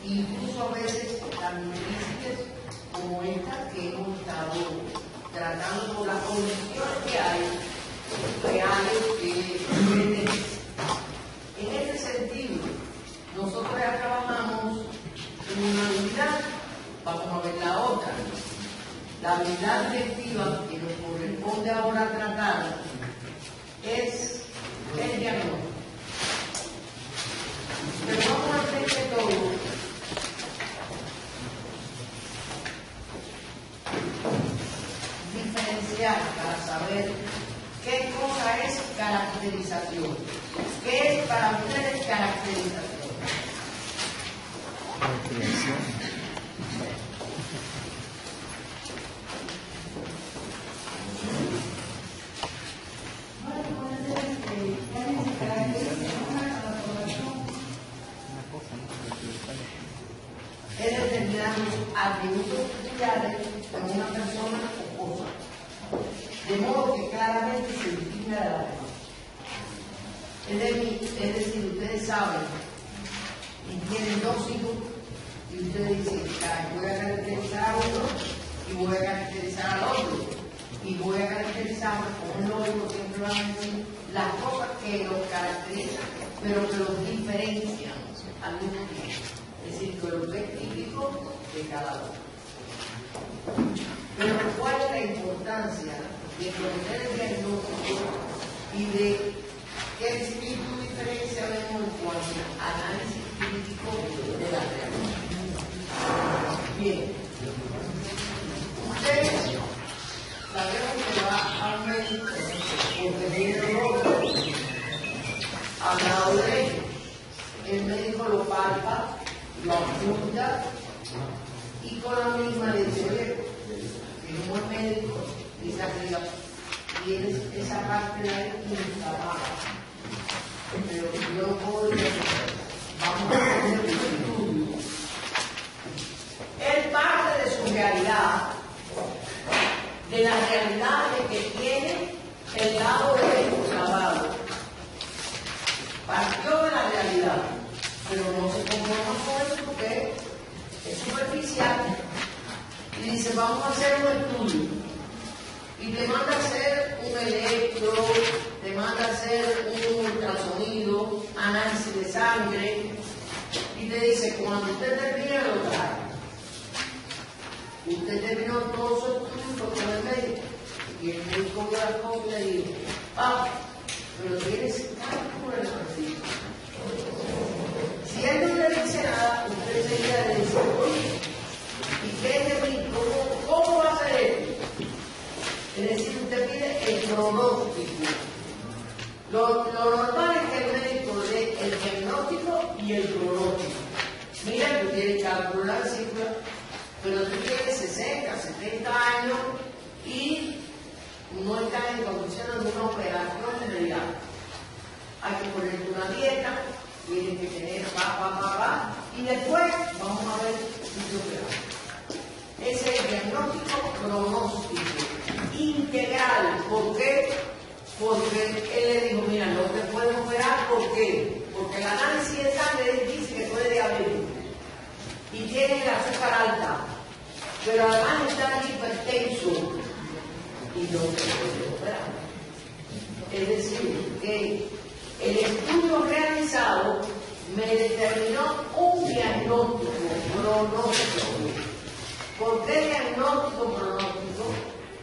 incluso a veces tan difíciles como esta que hemos estado tratando por las condiciones que hay reales que tenemos. En este sentido, nosotros ya trabajamos en una habilidad, vamos a ver la otra. La habilidad directiva que nos corresponde ahora tratar es el diagnóstico. Pero vamos a hacer de todo diferenciar para saber qué cosa es caracterización. ¿Qué es para ustedes caracterización? Es determinar los atributos peculiares de una persona o cosa, de modo que claramente se distingue de la demás. Es decir, ustedes saben y tienen dos hijos y ustedes dicen, voy a caracterizar a uno y voy a caracterizar al otro y voy a caracterizar, como es lógico, siempre van a decir las cosas que los caracterizan, pero que los diferencian al mismo tiempo. Es decir, que lo que es típico de cada uno. Pero ¿cuál es la importancia de conocer el diagnóstico y de qué espíritu diferencia vemos en cuanto al análisis crítico de la realidad? Bien. Ustedes sabemos que va al médico porque tiene dolor al lado derecho. El médico lo palpa, lo apunta y con la misma le dice, oye, si un buen médico dice arriba, tienes esa parte de ahí inflamada, pero yo no puedo decir, vamos a hacer un estudio. Él parte de su realidad, de la realidad de que tiene el lado derecho inflamado. Partió de la realidad, pero no se conforma con eso porque es superficial. Y dice, vamos a hacer un estudio. Y te manda a hacer un electro, te manda a hacer un ultrasonido, análisis de sangre, y te dice, cuando usted termine lo trae. Usted terminó todo su estudio con el médico. Y el médico vio la copia y dice, pero tienes cálculo en la rodilla. Si él no le dice nada, usted enseguida le dice, oye, ¿y qué es de mí? ¿Cómo va a ser esto? Es decir, usted pide el pronóstico. Lo normal es que el médico dé el diagnóstico y el pronóstico. Mira, tú tienes cálculo en la vesícula, pero tú tienes 60, 70 años y no estás en condiciones de una operación inmediata. Hay que ponerte una dieta, tienes que tener y después vamos a ver si se opera. Ese es el diagnóstico pronóstico integral. ¿Por qué? Porque él le dijo, mira, no te pueden operar, ¿por qué? Porque el análisis de sangre dice que puede diabetes y tiene el azúcar alta, pero además está hipertenso y no se puede operar. Es decir, que el estudio realizado me determinó un diagnóstico pronóstico. ¿Por qué diagnóstico pronóstico?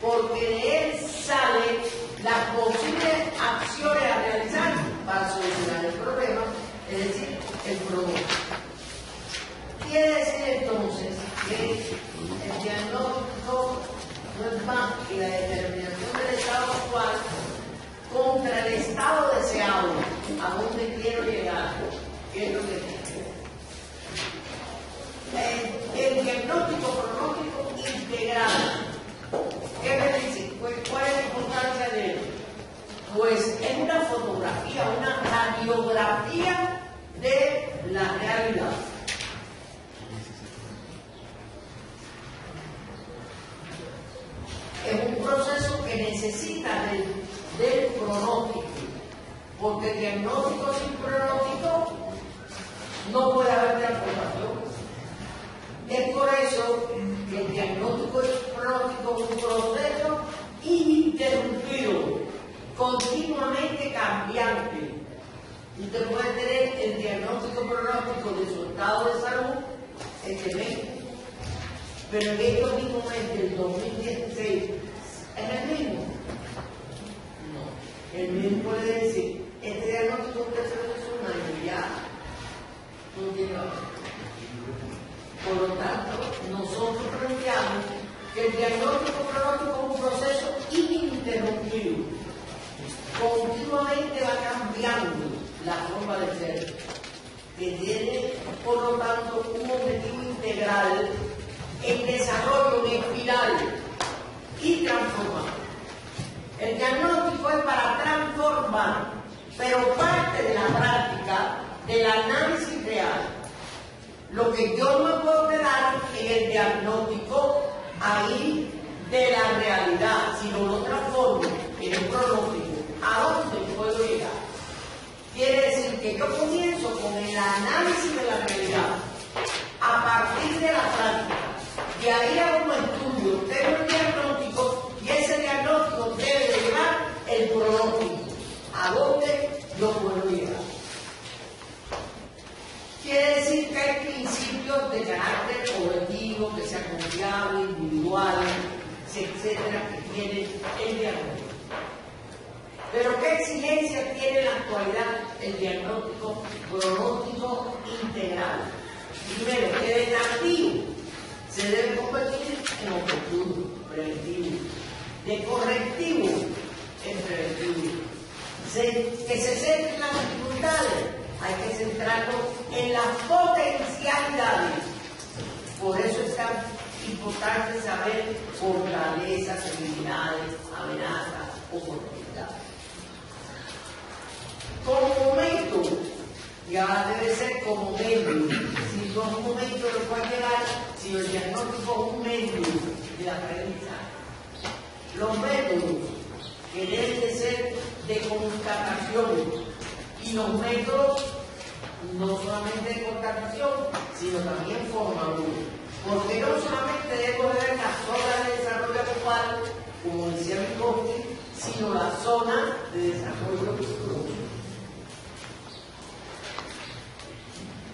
Porque de él sale las posibles acciones a realizar para solucionar el problema, es decir, el pronóstico. Quiere decir entonces que el diagnóstico no es más que la determinación del estado actual contra el estado deseado, a donde quiero llegar, que es lo que quiero. El diagnóstico pronóstico integral. ¿Qué me dice? ¿Cuál es la importancia de él? Pues es una fotografía, una radiografía de la realidad. Es un proceso que necesita del pronóstico, porque el diagnóstico sin pronóstico no puede haber haber transformación. Es por eso que el diagnóstico y pronóstico es un proceso ininterrumpido, continuamente cambiante. Usted puede tener el diagnóstico pronóstico de su estado de salud excelente, pero en estos mismos meses del 2016 es el mismo. No, el médico puede decir, este diagnóstico usted se lo hizo un año, ya no tiene valor. Por lo tanto, nosotros planteamos que el diagnóstico pronóstico es un proceso ininterrumpido. Continuamente va cambiando la forma de ser, que tiene, por lo tanto, un objetivo integral en desarrollo, en espiral y transformar. El diagnóstico es para transformar, pero parte de la práctica del análisis real. Lo que yo no puedo quedar en el diagnóstico ahí de la realidad, sino lo transformo en un pronóstico. ¿A dónde puedo llegar? Quiere decir que yo comienzo con el análisis de la realidad a partir de la práctica. De ahí hago un estudio, tengo el diagnóstico y ese diagnóstico debe de llevar el pronóstico. ¿A dónde yo puedo llegar? Quiere decir que hay principios de carácter objetivo, que sean confiables, individuales, etcétera, que tiene el diagnóstico. Pero ¿qué exigencias tiene en la actualidad el diagnóstico pronóstico integral? Primero, que de negativo se debe convertir en oportuno, preventivo, de correctivo en preventivo, que se centre en las dificultades, hay que centrarnos en las potencialidades. Por eso es tan importante saber fortalezas, debilidades, amenazas, oportunidades. Como momento, y ahora debe ser como medio, si no es un momento en el cual llegar, sino el diagnóstico es un medio de aprendizaje. Los métodos que deben de ser de constatación y los métodos no solamente de constatación, sino también formadores. Porque no solamente debemos ver las zonas de desarrollo actual, como decía Vygotsky, sino la zona de desarrollo futuro.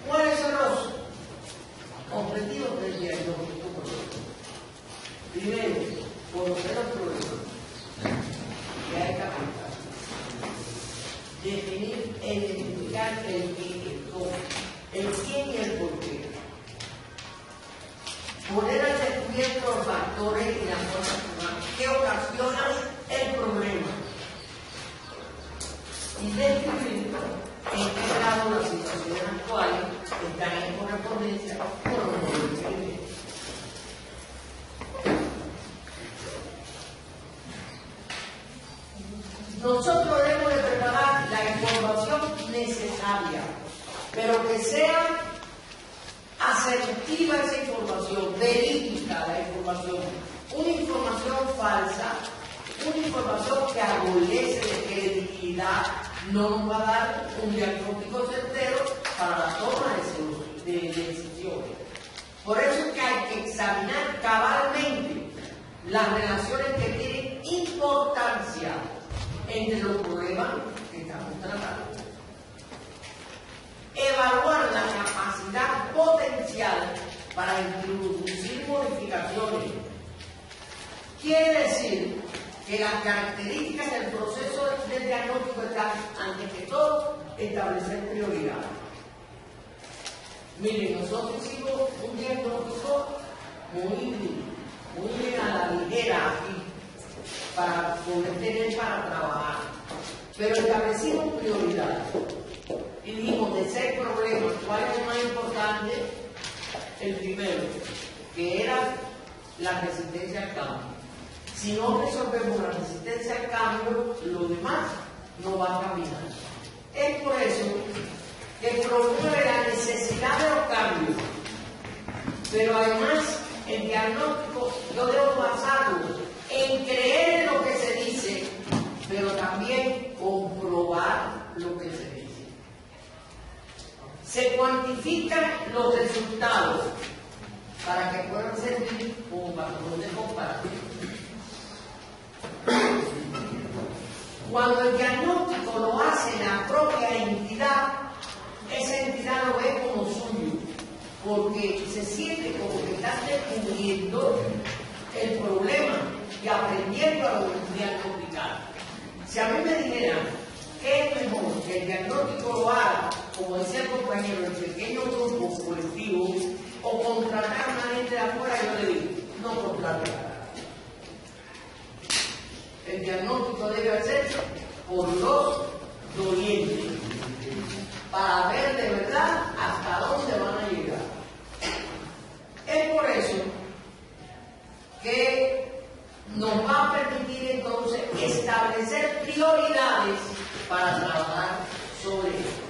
¿Cuáles son los objetivos del diagnóstico pronóstico? Primero, conocer los problemas que hay que afrontar. Definir e identificar el qué, el cómo, el quién y el por qué. Poner al descubierto los factores y las cosas que ocasionan el problema. Y descubrir en qué grado las situaciones actuales están en correspondencia con los modelos de vida. Nosotros debemos de preparar la información necesaria, pero que sea asertiva esa información, verídica la información. Una información falsa, una información que adolece de credibilidad, no nos va a dar un diagnóstico certero para la toma de decisiones. Por eso es que hay que examinar cabalmente las relaciones que tienen importancia entre los problemas que estamos tratando. Evaluar la capacidad potencial para introducir modificaciones. Quiere decir que las características del proceso del diagnóstico están, antes que todo, establecer prioridades. Miren, nosotros hicimos un diagnóstico muy a la ligera aquí, para poder tener para trabajar. Pero establecimos prioridades. Y dijimos de 6 problemas, ¿cuál es el más importante? El primero, que era la resistencia al cambio. Si no resolvemos la resistencia al cambio, lo demás no va a caminar. Es por eso que promueve la necesidad de los cambios. Pero además, el diagnóstico yo debo basarlo en creer en lo que se dice, pero también comprobar lo que se dice. Se cuantifican los resultados para que puedan servir como patrón de comparación. Cuando el diagnóstico lo hace la propia entidad, esa entidad lo ve como suyo, porque se siente como que está descubriendo el problema y aprendiendo a diagnosticar. Si a mí me dijeran que es mejor que el diagnóstico lo haga, como decía el compañero, en pequeños grupos colectivos, o contratar a una gente de afuera, yo le digo, no contrate. El diagnóstico debe hacerse por los dolientes, para ver de verdad hasta dónde van a llegar. Es por eso que nos va a permitir entonces establecer prioridades para trabajar sobre esto.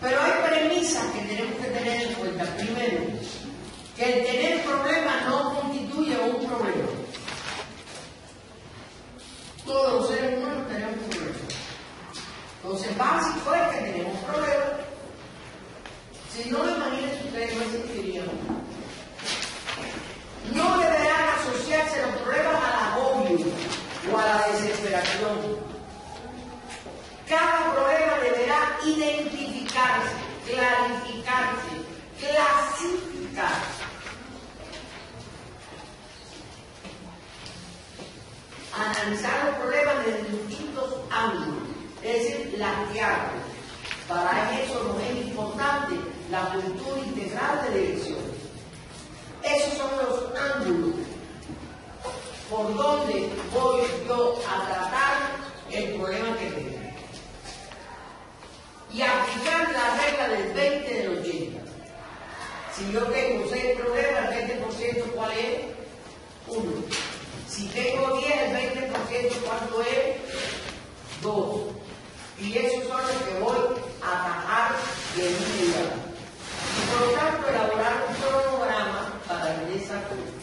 Pero hay premisas que tenemos que tener en cuenta. Primero, que el tener problemas no constituye un problema. Todos los seres humanos tenemos problemas. Entonces, básico es que tenemos problemas. Si no, imagínense ustedes, no existirían. No deberán asociarse los problemas al agobio o a la desesperación. Cada problema deberá identificarse, clarificarse, clasificarse. Analizar los problemas desde distintos ángulos, es decir, plantearlos. Para eso nos es importante la cultura integral de dirección. Esos son los ángulos por donde voy yo a tratar el problema que tengo. Y aplicar la regla del 20 del 80. Si yo tengo 6 problemas, el 20% ¿cuál es? 1. Si tengo 10, el 20% ¿cuánto es? 2. Y esos son los que voy a atajar de mi vida. Y por lo tanto, elaborar un cronograma para el desarrollo.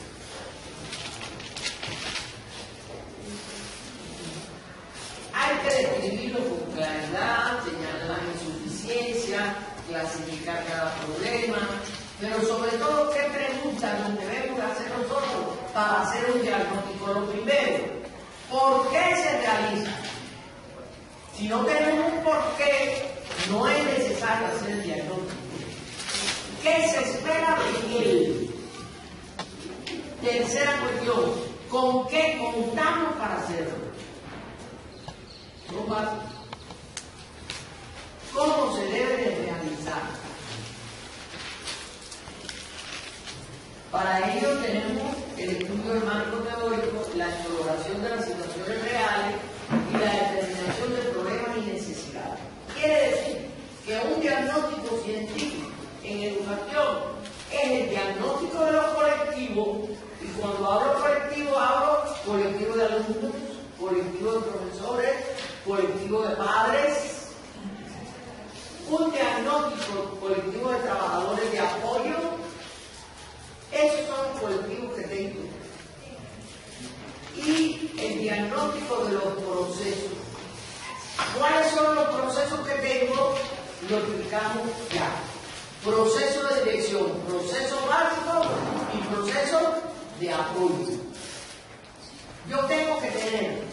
Hay que describirlo con claridad, señalar las insuficiencias, clasificar cada problema, pero sobre todo, ¿qué preguntas nos debemos hacer nosotros para hacer un diagnóstico? Lo primero, ¿por qué se realiza? Si no tenemos un porqué, no es necesario hacer el diagnóstico. ¿Qué se espera de él? Tercera cuestión, ¿con qué contamos para hacerlo? ¿Cómo se debe de realizar? Para ello tenemos el estudio del marco teórico, la exploración de las situaciones reales y la determinación de problemas y necesidades. Quiere decir que un diagnóstico científico en educación es el diagnóstico de los colectivos, y cuando hablo colectivo, hablo colectivo de alumnos, colectivo de profesores, colectivo de padres, un diagnóstico colectivo de trabajadores de apoyo. Esos son los colectivos que tengo. Y el diagnóstico de los procesos. ¿Cuáles son los procesos que tengo? Lo explicamos ya. Proceso de dirección, proceso básico y proceso de apoyo. Yo tengo que tener,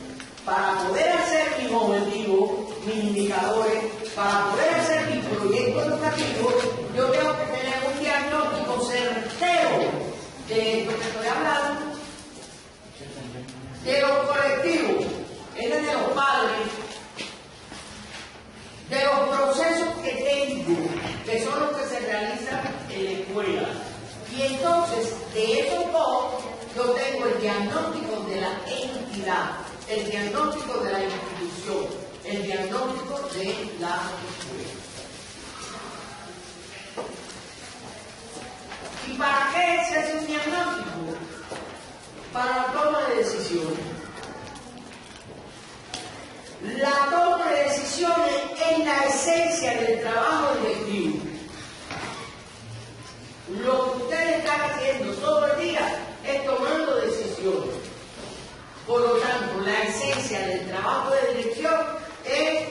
para poder hacer mis objetivos, mis indicadores, para poder hacer mi proyecto educativo, yo tengo que tener un diagnóstico certero de lo que estoy hablando, de los colectivos, es de los padres, de los procesos que tengo, que son los que se realizan en la escuela. Y entonces, de esos dos, yo tengo el diagnóstico de la entidad, el diagnóstico de la institución, el diagnóstico de la escuela. ¿Y para qué se hace un diagnóstico? Para la toma de decisiones. La toma de decisiones es la esencia del trabajo directivo. Lo que ustedes están haciendo todo el día es tomando decisiones. Por lo tanto, la esencia del trabajo de dirección es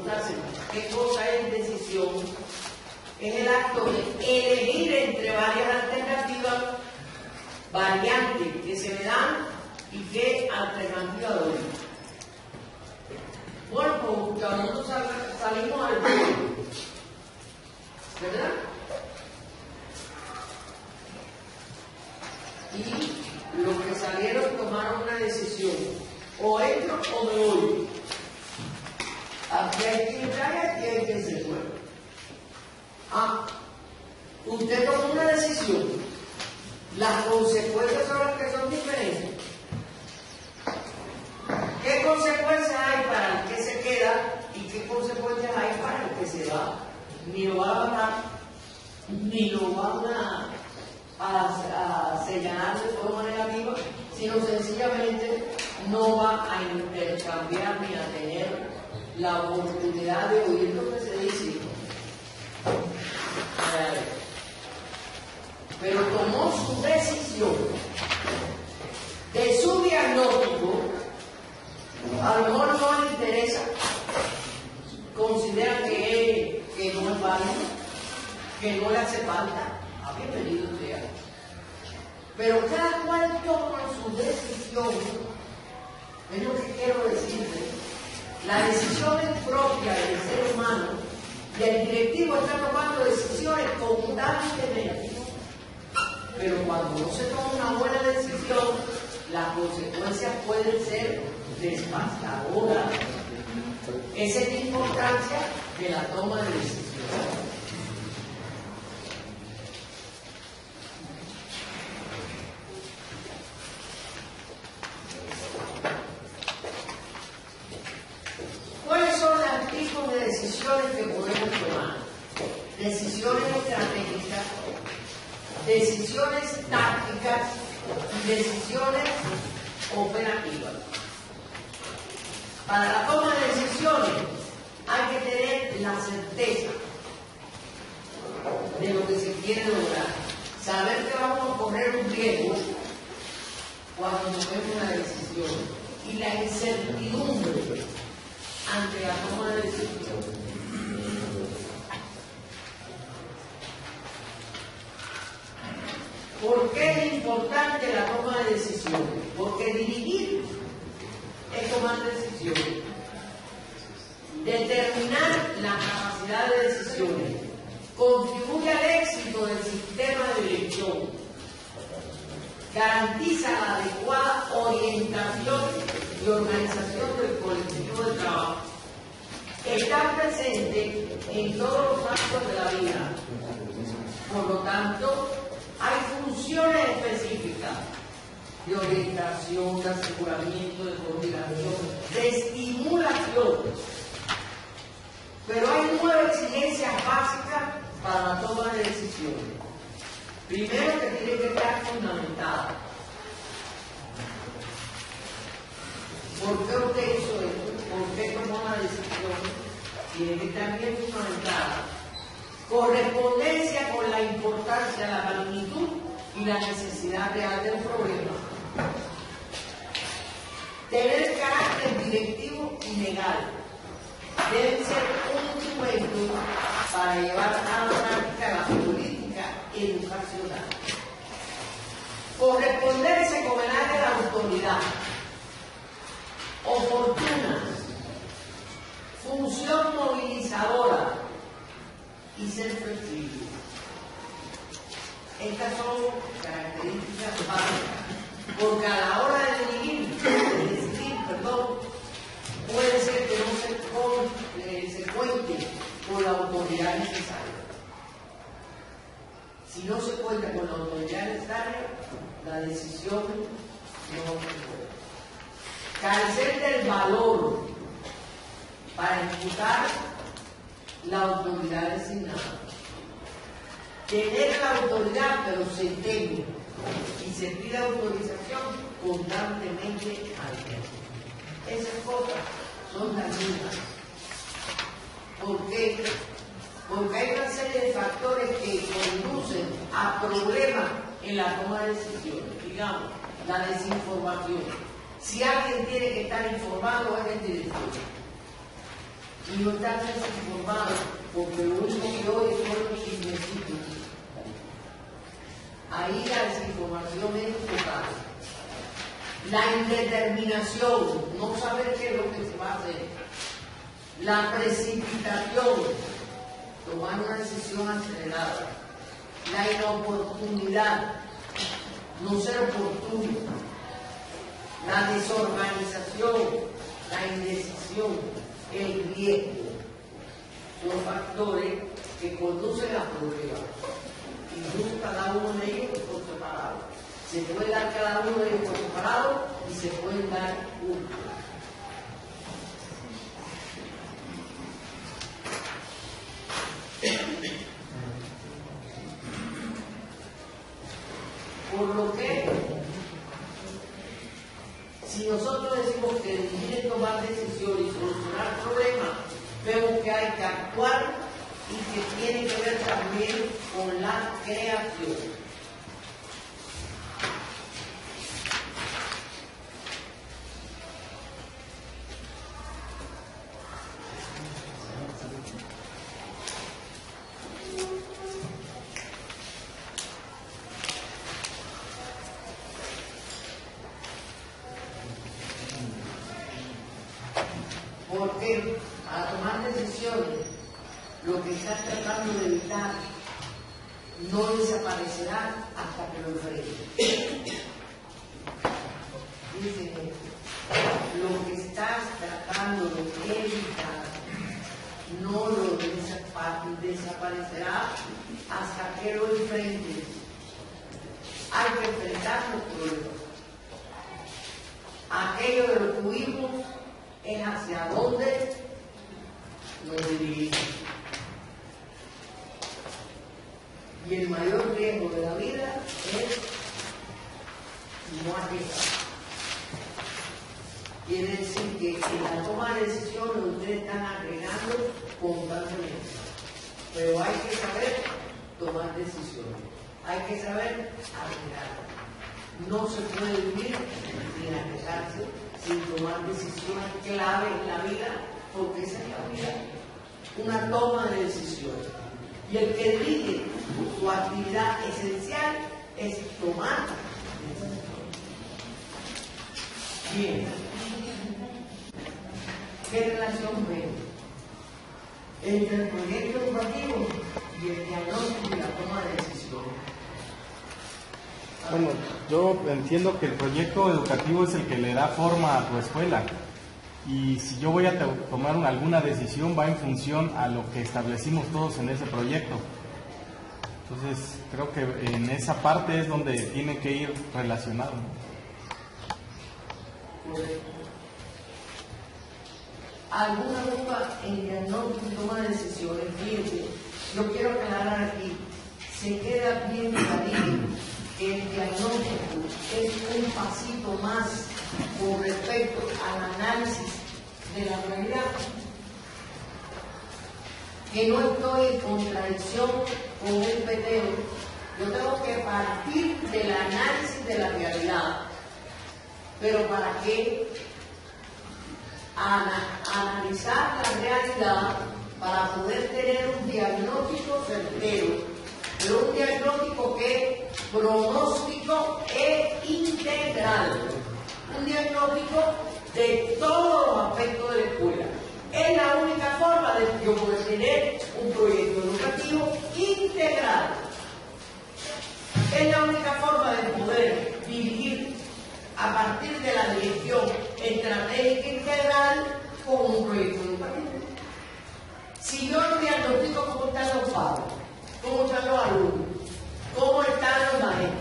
preguntarse qué cosa es decisión, es el acto de elegir entre varias alternativas, variantes que se me dan y qué alternativa doy. Bueno, pues cuando nosotros salimos al pueblo, ¿verdad? Y los que salieron tomaron una decisión, o entro o me voy. Aquí hay que entrar y aquí hay que se fue. Usted tomó una decisión, las consecuencias son las que son diferentes. ¿Qué consecuencias hay para el que se queda y qué consecuencias hay para el que se va? Ni lo van a matar, ni lo van a señalar de forma negativa, sino sencillamente no va a intercambiar ni a tener la oportunidad de oír lo que se dice. Pero tomó su decisión de su diagnóstico, a lo mejor no le interesa, considera que no es válido, que no le hace falta, bienvenido sea. Pero cada cual toma su decisión, es lo que quiero decirle. La decisión es propia del ser humano y el directivo está tomando decisiones constantemente. Pero cuando no se toma una buena decisión, las consecuencias pueden ser devastadoras. Esa es la importancia de la toma de decisiones. ¿Cuáles son los tipos de decisiones que podemos tomar? Decisiones estratégicas, decisiones tácticas y decisiones operativas. Para la toma de decisiones hay que tener la certeza de lo que se quiere lograr. Saber que vamos a correr un riesgo cuando tomemos una decisión. Y la incertidumbre ante la toma de decisión. ¿Por qué es importante la toma de decisiones? Porque dirigir es tomar decisiones. Determinar la capacidad de decisiones contribuye al éxito del sistema de dirección. Garantiza la adecuada orientación y organización del colectivo de trabajo. Está presente en todos los ámbitos de la vida. Por lo tanto, hay funciones específicas de orientación, de aseguramiento, de coordinación, de estimulación. Pero hay 9 exigencias básicas para la toma de decisiones. Primero, que tiene que estar fundamentada. ¿Por qué usted hizo esto? ¿Por qué tomó la decisión? Tiene que estar bien fundamentada. Correspondencia con la importancia, la magnitud y la necesidad real del problema. Tener carácter directivo y legal. Deben ser un instrumento para llevar a la práctica la política educacional. Corresponderse con el área de la autoridad. Oportunas. Función movilizadora. Y ser flexible. Estas son características básicas, porque a la hora de decidir, puede ser que no se cuente con la autoridad necesaria. Si no se cuenta con la autoridad necesaria, la decisión no se puede. Carecer del valor para ejecutar la autoridad designada. Tener la autoridad, pero se teme y se pide autorización constantemente al tiempo. Esas cosas son dañinas. ¿Por qué? Porque hay una serie de factores que conducen a problemas en la toma de decisiones. Digamos, la desinformación. Si alguien tiene que estar informado, es el director. y no están desinformados, porque lo único que hoy son los chismecitos. Ahí la desinformación es total. La indeterminación, no saber qué es lo que se va a hacer. La precipitación, tomar una decisión acelerada. La inoportunidad, no ser oportuno. La desorganización, la indecisión, el riesgo. Son factores que conducen a problemas. Incluso cada uno de ellos por separado. Se puede dar cada uno de ellos por separado y se pueden dar juntos. Por lo que, si nosotros decimos que dirigir es tomar decisiones y solucionar problemas, vemos que hay que actuar y que tiene que ver también con la creación. Porque al tomar decisiones, lo que estás tratando de evitar no desaparecerá hasta que lo enfrentes. Dicen lo que estás tratando de evitar no lo desaparecerá hasta que lo enfrentes. Hay que enfrentar los problemas. Aquello de lo que huimos es hacia dónde nos dirigimos. Y el mayor riesgo de la vida es no arriesgar. Quiere decir que en la toma de decisiones ustedes están agregando constantemente. Pero hay que saber tomar decisiones. Hay que saber agregar. No se puede vivir sin agregarse, sin tomar decisiones clave en la vida, porque esa es la vida, una toma de decisiones. Y el que dirige su actividad esencial es tomar decisiones. Bien, ¿qué relación ven entre el proyecto educativo y el diagnóstico y la toma de decisiones? Bueno, yo entiendo que el proyecto educativo es el que le da forma a tu escuela, y si yo voy a tomar alguna decisión va en función a lo que establecimos todos en ese proyecto. Entonces creo que en esa parte es donde tiene que ir relacionado. ¿Alguna duda en diagnóstico y toma de decisiones? Fíjense, yo quiero aclarar aquí, se queda bien clarito que el diagnóstico es un pasito más con respecto al análisis de la realidad. Que no estoy en contradicción con un peteo. Yo tengo que partir del análisis de la realidad. ¿Pero para qué? Analizar la realidad para poder tener un diagnóstico certero, pero un diagnóstico que es pronóstico e integral, un diagnóstico de todos los aspectos de la escuela. Es la única forma de yo poder tener un proyecto educativo integral. Es la única forma de poder dirigir a partir de la dirección estratégica integral con un proyecto educativo. Si yo no diagnostico cómo están los padres, cómo están los alumnos, cómo están los maestros,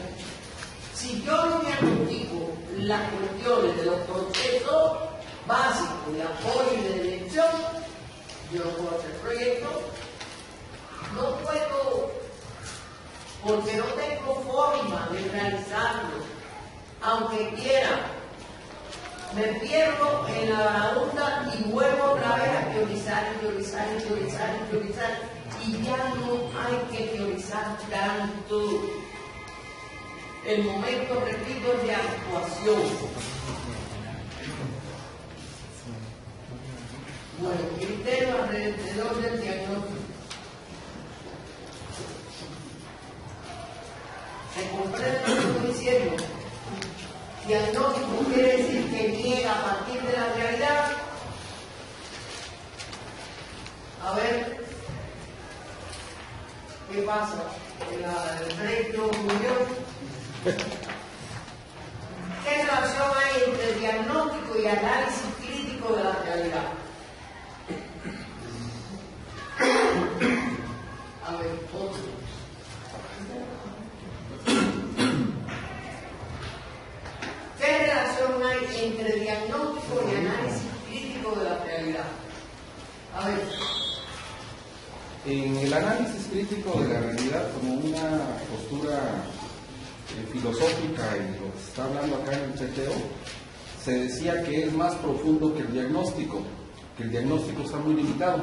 si yo no diagnostico las cuestiones de los procesos básicos de apoyo y de dirección, yo no puedo hacer proyectos, no puedo, porque no tengo forma de realizarlo, aunque quiera. Me pierdo en la vagabunda y vuelvo otra vez a teorizar, y ya no hay que teorizar tanto. El momento, repito, es de actuación. Bueno, criterio alrededor del diagnóstico. ¿Se comprende lo que estoy diciendo? Diagnóstico quiere decir que niega a partir de la realidad. A ver, ¿qué pasa? El recto murió. ¿Qué relación hay entre diagnóstico y análisis crítico de la realidad? A ver, otro. ¿Qué relación hay entre diagnóstico y análisis crítico de la realidad? A ver. En el análisis crítico de la realidad, como una postura filosófica y lo que se está hablando acá en el CTO, se decía que es más profundo que el diagnóstico está muy limitado.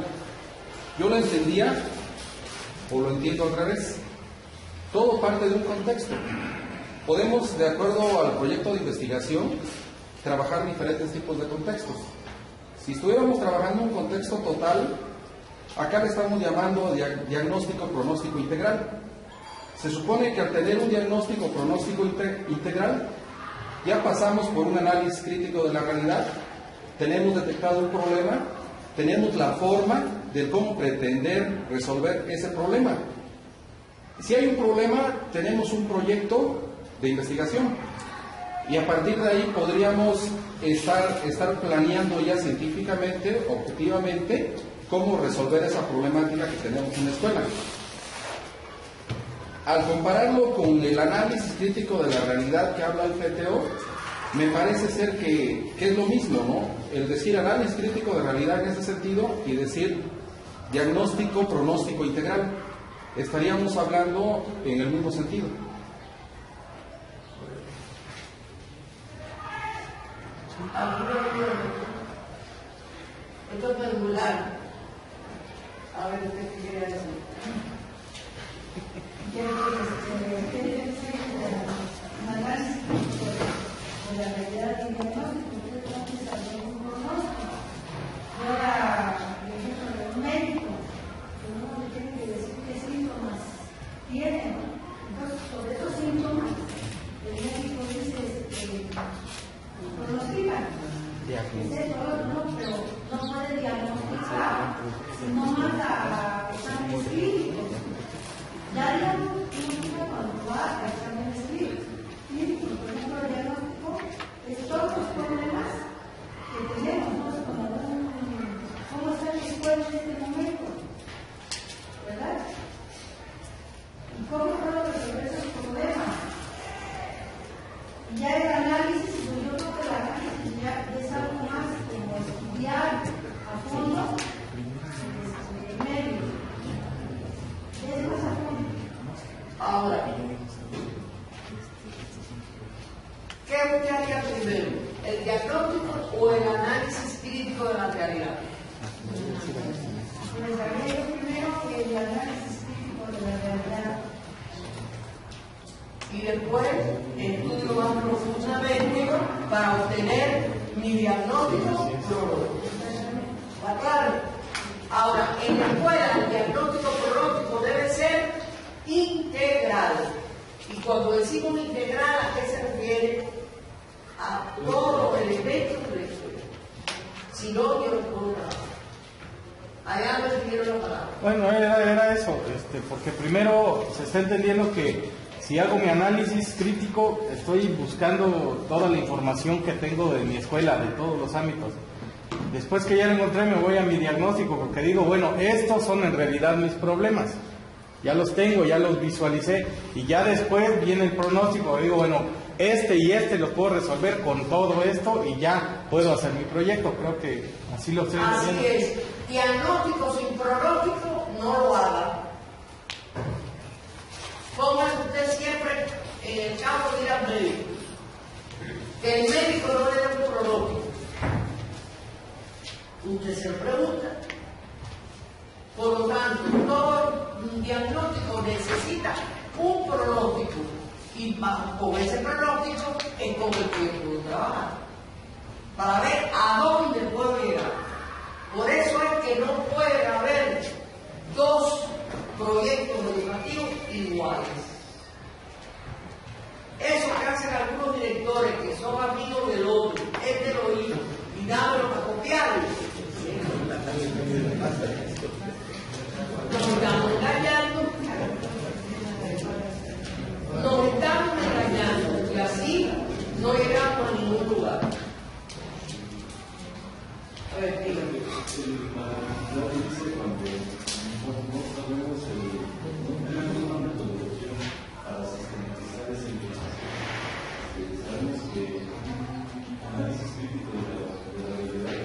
Yo lo entendía, o lo entiendo al revés. Todo parte de un contexto. Podemos, de acuerdo al proyecto de investigación, trabajar diferentes tipos de contextos. Si estuviéramos trabajando un contexto total, acá le estamos llamando diagnóstico pronóstico integral. Se supone que al tener un diagnóstico pronóstico integral, ya pasamos por un análisis crítico de la realidad, tenemos detectado un problema, tenemos la forma de cómo pretender resolver ese problema. Si hay un problema, tenemos un proyecto de investigación y a partir de ahí podríamos estar planeando ya científicamente, objetivamente, cómo resolver esa problemática que tenemos en la escuela. Al compararlo con el análisis crítico de la realidad que habla el CTO, me parece ser que es lo mismo, ¿no? El decir análisis crítico de realidad en ese sentido y decir diagnóstico pronóstico integral. Estaríamos hablando en el mismo sentido. Esto es pendular. A ver, ¿usted qué quiere decir? Quiere decir análisis de la realidad y diagnóstico. Entonces, hacemos un pronóstico. Ahora, por ejemplo, el médico, uno le tiene que decir qué síntomas tiene. Entonces, sobre esos síntomas, el médico dice, pronostica. Dice todo, no, pero no puede diagnosticar, no manda a exámenes clínicos. Ya diagnostica cuando va a exámenes clínicos. Por ejemplo, el diagnóstico es todos los problemas que tenemos, ¿no? ¿Cómo está la escuela en este momento? ¿Verdad? ¿Y cómo puedo resolver esos problemas? Y ya el análisis, pues yo creo que el análisis ya es algo más como estudiar a fondo el medio. Es más a fondo. Ahora, ¿qué usted haría primero? ¿El diagnóstico o el análisis crítico de la realidad? Pues haría yo primero el análisis crítico de la realidad. Y después estudio más profundamente para obtener mi diagnóstico pronóstico. ¿Está claro? Ahora, en la escuela el diagnóstico pronóstico debe ser integral. Y cuando decimos integral, ¿a qué se refiere? A todos los elementos de la escuela. Si no, yo no puedo trabajar. Allá me pidieron la palabra. Bueno, era eso, porque primero se está entendiendo que si hago mi análisis crítico, estoy buscando toda la información que tengo de mi escuela, de todos los ámbitos. Después que ya lo encontré, me voy a mi diagnóstico, porque digo, bueno, estos son en realidad mis problemas. Ya los tengo, ya los visualicé, y ya después viene el pronóstico. Digo, bueno, este y este los puedo resolver con todo esto, y ya puedo hacer mi proyecto. Creo que así lo estoy entendiendo. Así es. Diagnóstico sin pronóstico, no lo haga. Póngase usted siempre en el campo de ir al médico. Que el médico no le dé un pronóstico. Usted se lo pregunta. Por lo tanto, todo diagnóstico necesita un pronóstico. Y con ese pronóstico es con el que puedo trabajar. Para ver a dónde puedo llegar. Por eso es que no puede haber análisis crítico de la realidad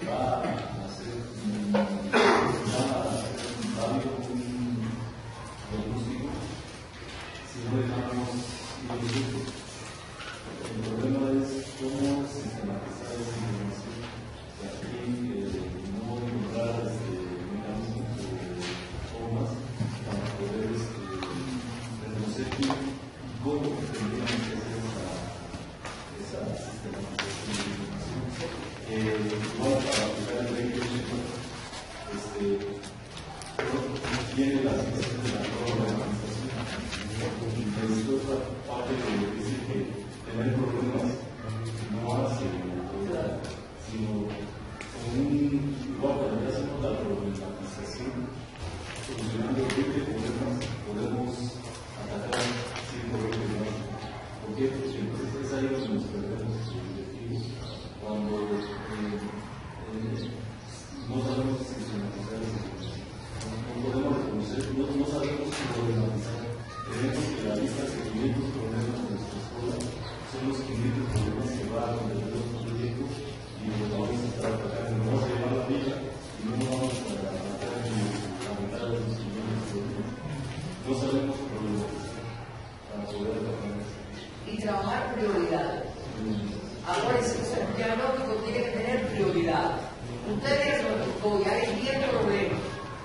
va a hacer válido un diagnóstico si no dejamos ir. El problema es cómo sistematizar esa información. Aquí no encontrar mecanismos o formas para poder reconocer cómo tendríamos que hacer esa sistematización de información. Igual para aplicar el ley tiene la situación de la prórroga de la administración. Necesito otra parte que dice que tener problemas no hace autoridad, sino igual cuando ya hacemos la problematización, solucionando 20 problemas, podemos atacar 100 problemas. ¿Por qué? Porque entonces es ahí donde nos perdemos el objetivo. Cuando no sabemos sistematizar esa información, no podemos reconocer, no sabemos problematizar. Tenemos que la lista de 500 problemas de nuestra escuela son los 500 problemas que van a contener los proyectos y los vamos a estar atacando. No vamos a llevar la vida y no vamos a atacar ni la mitad de los 500 problemas. No sabemos problematizar para poder atacar eso. Y trabajar prioridades. Ahora el diagnóstico tiene que tener prioridades. Ustedes ya hay 10 problemas,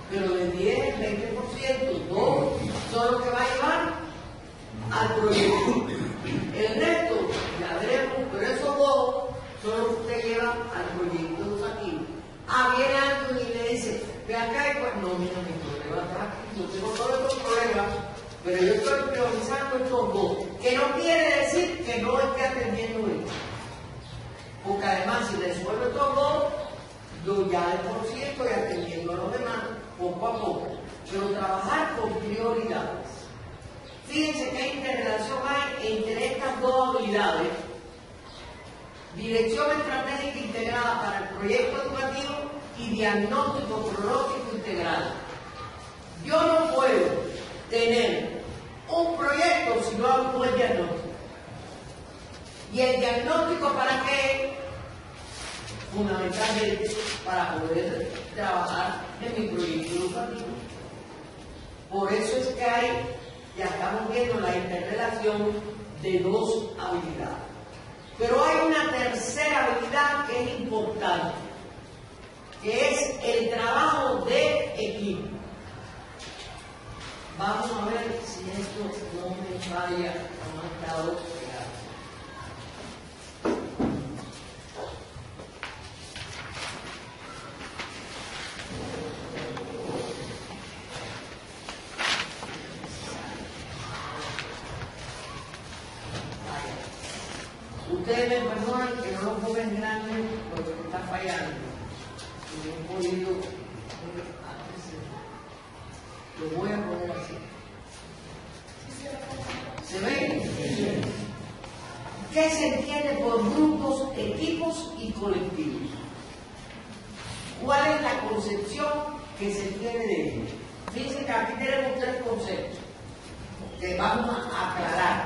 pero de 10, 20%, 2 son los que va a llevar al proyecto. El resto, ya veremos, pero esos 2 son los que usted lleva al proyecto educativo. Viene alguien y le dice, ve acá y pues no, mira mi problema está aquí, yo tengo todos estos problemas, pero yo estoy priorizando estos 2, que no quiere decir que no esté atendiendo esto. Porque además, si resuelve estos 2, ya el por ciento y atendiendo a los demás, poco a poco. Pero trabajar con prioridades. Fíjense qué interrelación hay entre estas 2 habilidades. Dirección estratégica integrada para el proyecto educativo y diagnóstico cronológico integral. Yo no puedo tener un proyecto si no hago un buen diagnóstico. ¿Y el diagnóstico para qué? Fundamentalmente para poder trabajar en mi proyecto educativo. Por eso es que ya estamos viendo la interrelación de 2 habilidades. Pero hay una tercera habilidad que es importante, que es el trabajo de equipo. Vamos a ver si esto no me falla, no ha estado pegado. Ustedes me perdonan que no lo pongan grande porque está fallando. No he podido. Lo voy a poner así. ¿Se ven? ¿Qué se entiende por grupos, equipos y colectivos? ¿Cuál es la concepción que se tiene de ellos? Fíjense que aquí tenemos 3 conceptos que vamos a aclarar: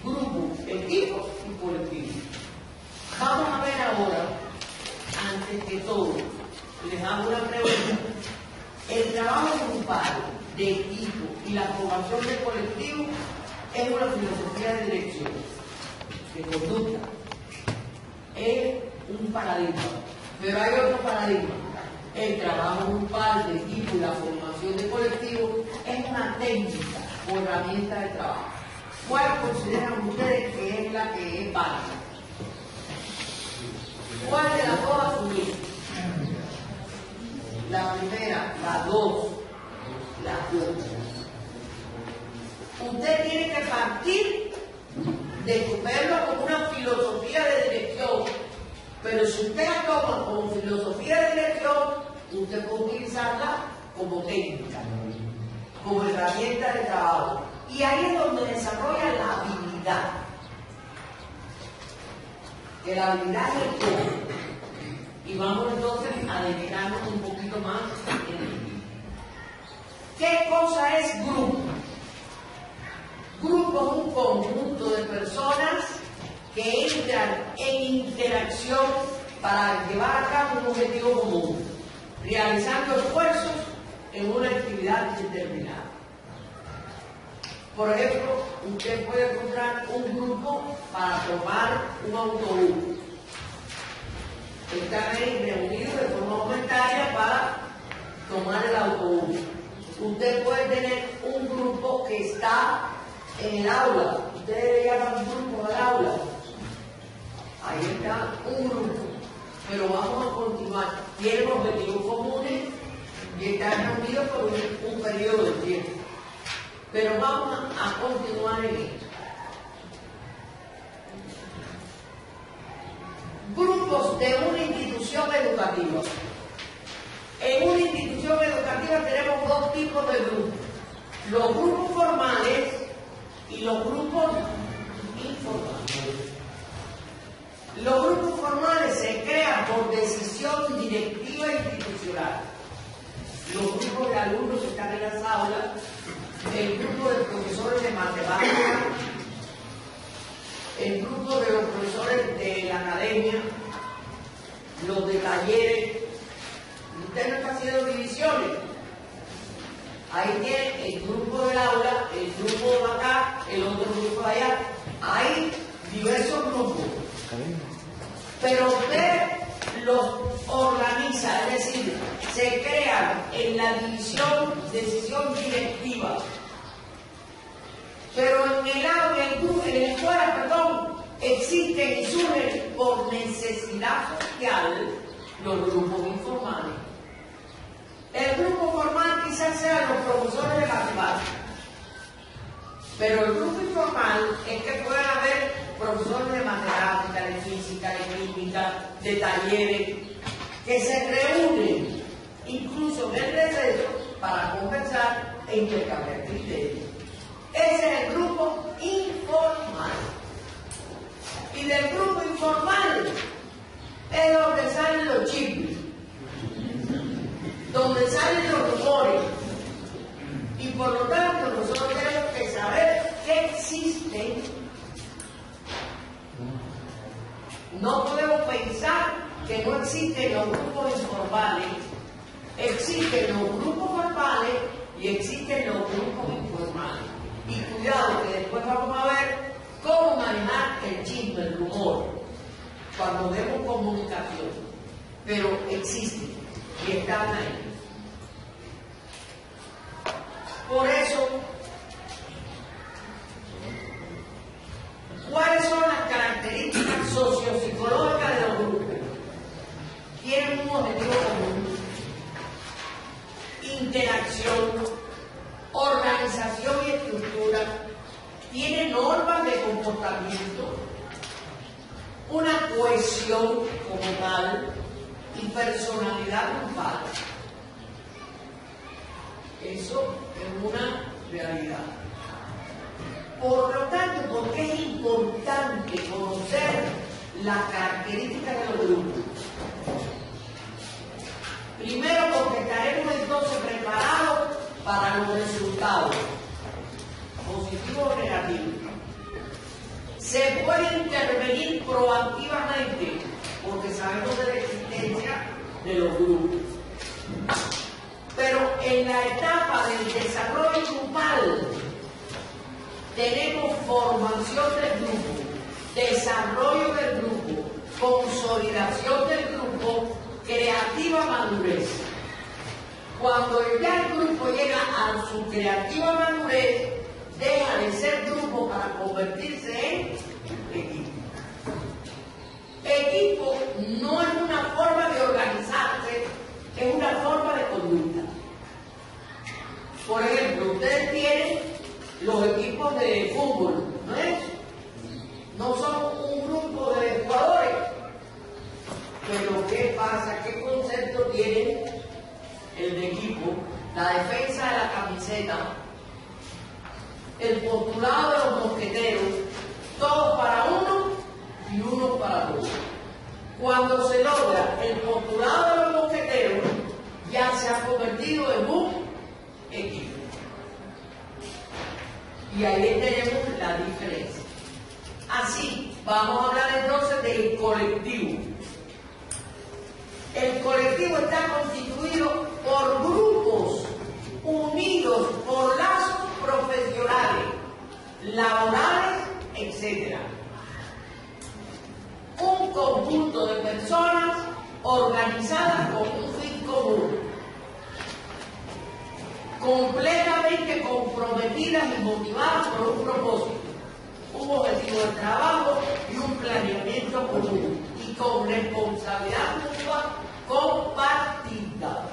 grupo, equipo y colectivo. Vamos a ver ahora, antes que todo, les hago una pregunta. El trabajo grupal, de equipo y la formación de colectivo es una filosofía de dirección, de conducta, es un paradigma, pero hay otro paradigma. El trabajo grupal, de equipo y la formación de colectivo es una técnica o herramienta de trabajo. ¿Cuál consideran ustedes que es la que es válida? ¿Cuál de las 2 asumir? La primera, la 2, la 2. Usted tiene que partir de verlo como una filosofía de dirección, pero si usted la toma como filosofía de dirección, usted puede utilizarla como técnica, como herramienta de trabajo. Y ahí es donde desarrolla la habilidad. Que la habilidad es el todo. Y vamos entonces a dedicarnos un poquito más en ello. ¿Qué cosa es grupo? Grupo es un conjunto de personas que entran en interacción para llevar a cabo un objetivo común, realizando esfuerzos en una actividad determinada. Por ejemplo, usted puede encontrar un grupo para tomar un autobús. Están ahí reunidos de forma voluntaria para tomar el autobús. Usted puede tener un grupo que está en el aula. Ustedes le llaman grupo del aula. Ahí está un grupo. Pero vamos a continuar. Tienen objetivos comunes y están reunidos por un periodo de tiempo. Pero vamos a continuar en esto. Grupos de una institución educativa. En una institución educativa tenemos dos tipos de grupos. Los grupos formales y los grupos informales. Los grupos formales se crean por decisión directiva institucional. Los grupos de alumnos están en las aulas, el grupo de profesores de matemáticas, el grupo de los profesores de la academia, los de talleres. Usted no está haciendo divisiones. Ahí tiene el grupo del aula, el grupo de acá, el otro grupo de allá. Hay diversos grupos. Pero usted los organiza, es decir, se crean en la decisión directiva. Pero en la escuela, existen y surgen por necesidad social los grupos informales. El grupo formal quizás sean los profesores de matemáticas, pero el grupo informal es que pueden haber profesores de matemática, de física, de química, de talleres, que se reúnen incluso en el receso para conversar e intercambiar criterios. Ese es el grupo informal. Y del grupo informal es donde salen los chismes, donde salen los rumores. Y por lo tanto nosotros tenemos que saber que existen. No podemos pensar que no existen los grupos informales. Existen los grupos formales y existen los grupos informales. Y cuidado, que después vamos a ver cómo manejar el chisme, el rumor, cuando vemos comunicación. Pero existen y están ahí. Por eso, ¿cuáles son las características sociopsicológicas de los grupos? Tienen un objetivo común, interacción, organización y estructura, tienen normas de comportamiento, una cohesión como tal y personalidad grupal. Eso es una realidad. Por lo tanto, ¿por qué es importante conocer las características de los grupos? Primero, porque estaremos entonces preparados para los resultados, positivos o negativos. Se puede intervenir proactivamente, porque sabemos de la existencia de los grupos. Pero en la etapa del desarrollo grupal tenemos formación del grupo, desarrollo del grupo, consolidación del grupo, creativa madurez. Cuando ya el grupo llega a su creativa madurez, deja de ser grupo para convertirse en equipo. Equipo no es una forma de organizarse, es una forma de conducta. Por ejemplo, ustedes tienen los equipos de fútbol, ¿no es? No son un grupo de jugadores. Pero ¿qué pasa? ¿Qué concepto tiene el de equipo? La defensa de la camiseta, el postulado de los mosqueteros, todos para uno y uno para todos. Cuando se logra el postulado de los mosqueteros, ya se ha convertido en un equipo. Y ahí tenemos la diferencia. Así, vamos a hablar entonces del colectivo. El colectivo está constituido por grupos unidos por lazos profesionales, laborales, etc. Un conjunto de personas organizadas con un fin común, completamente comprometidas y motivadas por un propósito, un objetivo de trabajo y un planeamiento común, y con responsabilidad mutua compartida.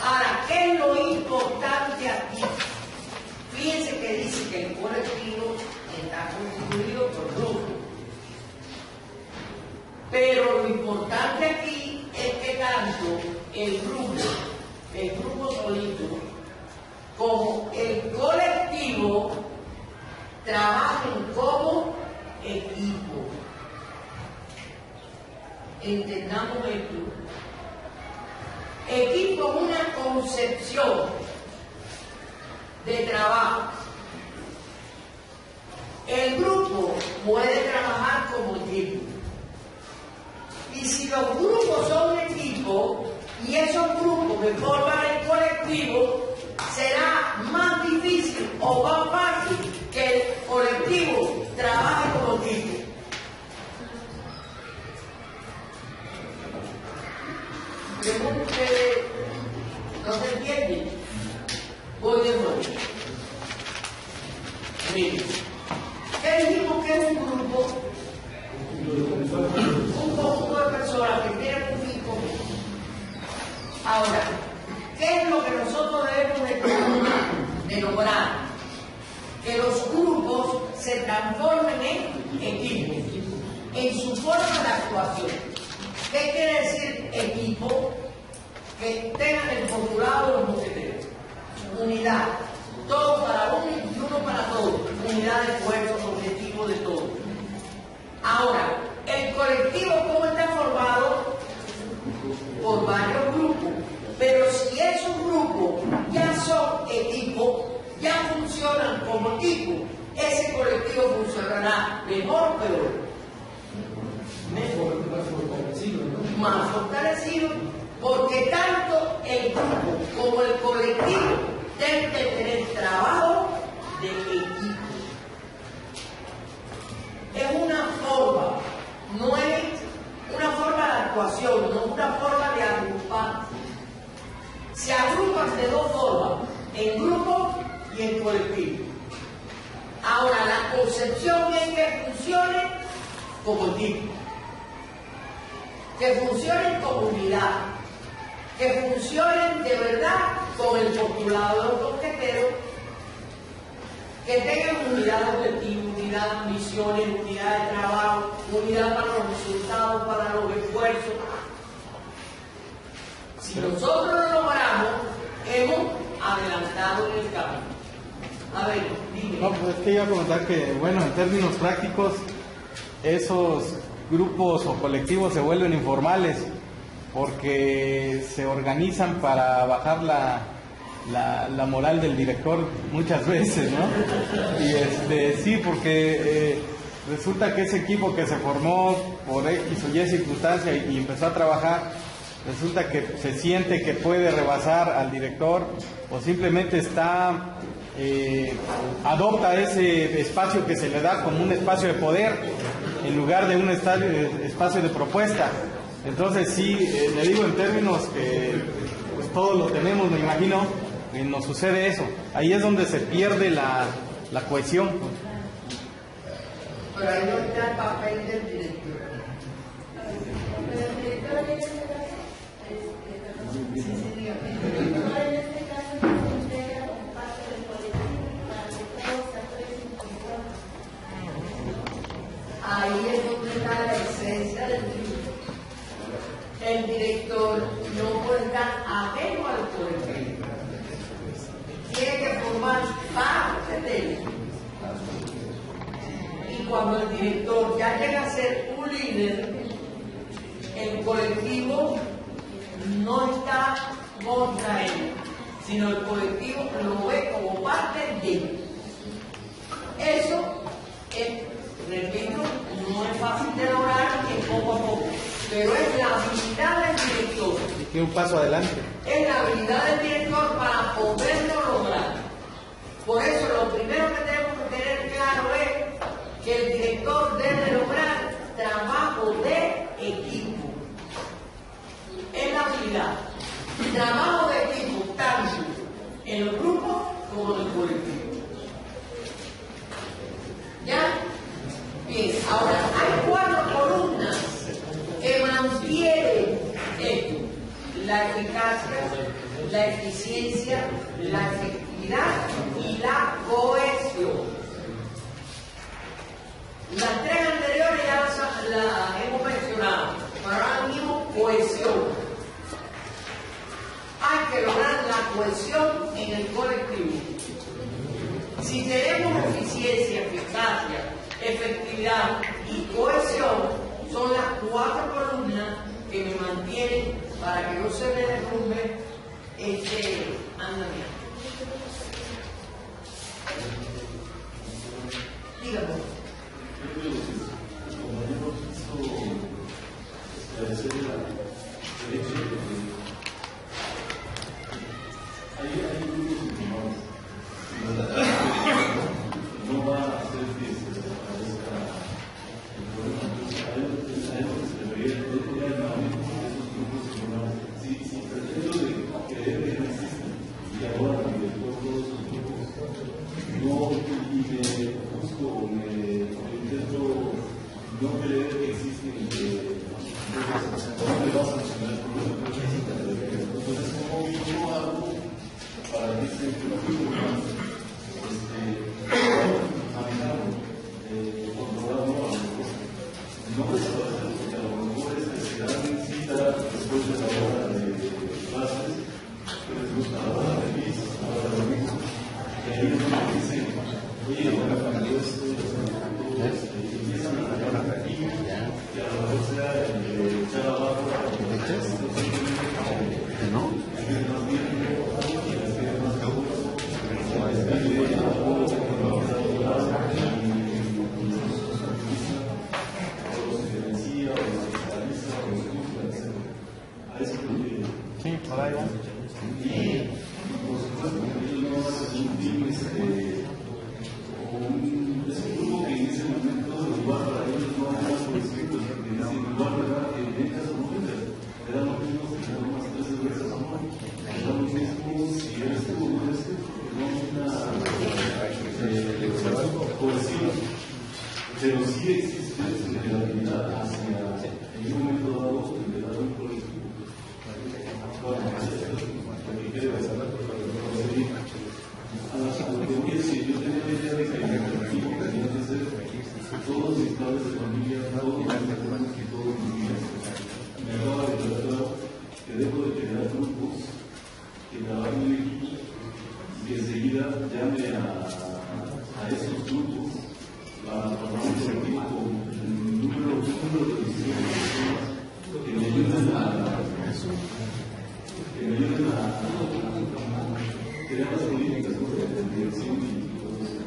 Ahora, ¿qué es lo importante aquí? Fíjense que dice que el colectivo está constituido por grupos. Pero lo importante aquí es que tanto el grupo solito, como el colectivo trabajen como equipo. Entendamos esto. Equipo es una concepción de trabajo. El grupo puede trabajar como equipo. Y si los grupos son equipo y esos grupos que forman el colectivo, será más difícil o más fácil que el colectivo trabaje como equipo. Ustedes no se entienden. Voy de nuevo. Miren, ¿qué dijimos que es un grupo? Un conjunto de personas que tienen un fin común. Ahora, ¿qué es lo que nosotros debemos de lograr? Que los grupos se transformen en equipos, en su forma de actuación. ¿Qué quiere decir equipo? Que tengan el postulado de los mosqueteros. Unidad. Todos para uno y uno para todos. Unidad de esfuerzos, objetivos de todos. Ahora, el colectivo, ¿cómo está formado? Por varios grupos. Pero si esos grupos ya son equipos, ya funcionan como equipo, ese colectivo funcionará mejor o peor. Mejor, más fortalecido, porque tanto el grupo como el colectivo deben de tener trabajo de equipo. Es una forma, no es una forma de actuación, no es una forma de agrupar. Se agrupan de dos formas, en grupo y en colectivo. Ahora, la concepción es que funcione como equipo, que funcionen como unidad, que funcionen de verdad con el postulado de los mosqueteros, que tengan unidad de objetivo, unidad de misiones, unidad de trabajo, unidad para los resultados, para los esfuerzos. Si nosotros lo logramos, hemos adelantado en el camino. A ver, dime. No, pues es que iba a comentar que, bueno, en términos prácticos, esos grupos o colectivos se vuelven informales porque se organizan para bajar la moral del director muchas veces, ¿no? Y sí, porque resulta que ese equipo que se formó por X o Y circunstancia y empezó a trabajar, resulta que se siente que puede rebasar al director o simplemente adopta ese espacio que se le da como un espacio de poder en lugar de un espacio de propuesta. Entonces sí, le digo en términos que pues todos lo tenemos, me imagino, nos sucede eso. Ahí es donde se pierde la cohesión. Pero ahí no está el papel del director. El director en este caso, el director en este caso se integra como parte del colectivo para que todos se aprecien como Ahí es donde está la esencia del grupo. El director no puede estar ajeno al colectivo. Tiene que formar parte de él. Y cuando el director ya llega a ser un líder, el colectivo no está contra él, sino el colectivo lo ve como parte de él. Eso es, repito, no es fácil de lograr poco a poco, pero es la habilidad del director. Y un paso adelante. Es la habilidad del director para poderlo lograr. Por eso lo primero que tenemos que tener claro es que el director debe lograr trabajo de equipo. Es la habilidad. Trabajo de equipo, tanto en los grupos como en el colectivo. ¿Ya? Bien, ahora hay 4 columnas que mantienen esto: la eficacia, la eficiencia, la efectividad y la cohesión. Las 3 anteriores ya las hemos mencionado, pero ahora mismo cohesión. Hay que lograr la cohesión en el colectivo. Si tenemos eficiencia, eficacia, efectividad y cohesión, son las 4 columnas que me mantienen para que no se me derrumbe este andamiaje. Dígame. No va a hacer que se desaparezca el problema. Entonces, a eso se debería esos grupos comunales. Si pretendo de creer que no existen y ahora me después todos esos grupos, no, y me busco, me intento no creer que existen y que no me va a sancionar el problema. Entonces, ¿cómo hago para que se no puede saber porque a lo mejor es que se dan cita después de la hora de clases, que les gusta la hora de mis, la hora de mis, y ahí es donde dicen, oye, ahora cambió esto, y empiezan a trabajar aquí, y a lo mejor sea echar abajo a los derechos, ¿no? Y que nos vienen, y las que más seguros, Sí, por ahí va. Y por supuesto que ellos no hacen un team es un grupo que en ese momento igual para ellos no era por escrito, porque dicen igual verdad que en caso nunca eran los mismos que tenemos 13 veces amor, eran los mismos si eres tú o no eres tú, no una cohesión, pero sí existe solidaridad hacia en un momento dado de dar un colectivo. Yo tenía la idea de que el colectivo tenía que ser todos mis padres de familia, todos mis hermanos y todos mis días. Me acaba de declarar que debo de crear grupos, que trabajen en equipo y que enseguida llame a esos grupos para formar un colectivo con un número de decisiones que me ayuden a crear las políticas de dirección y todo eso.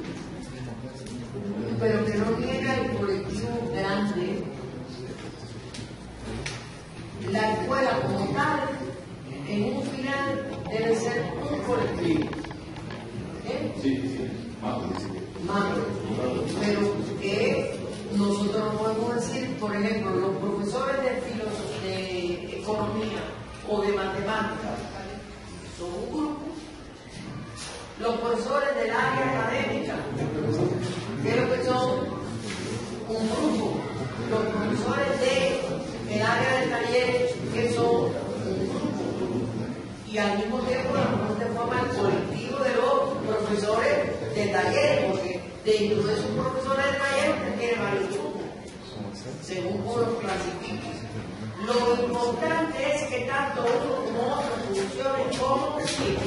Pero que no niega el colectivo grande, la escuela como tal, en un final debe ser un colectivo. Sí, Macro. Pero que nosotros no podemos decir, por ejemplo, los profesores de economía o de matemáticas son un grupo. Los profesores del área académica, creo que son un grupo. Los profesores del área de talleres, que son un grupo. Y al mismo tiempo, no se forma el colectivo de los profesores de talleres, porque dentro de esos profesores de talleres usted tiene varios grupos, según cómo los clasifiquen. Lo importante es que tanto uno como otro funcionen como equipo.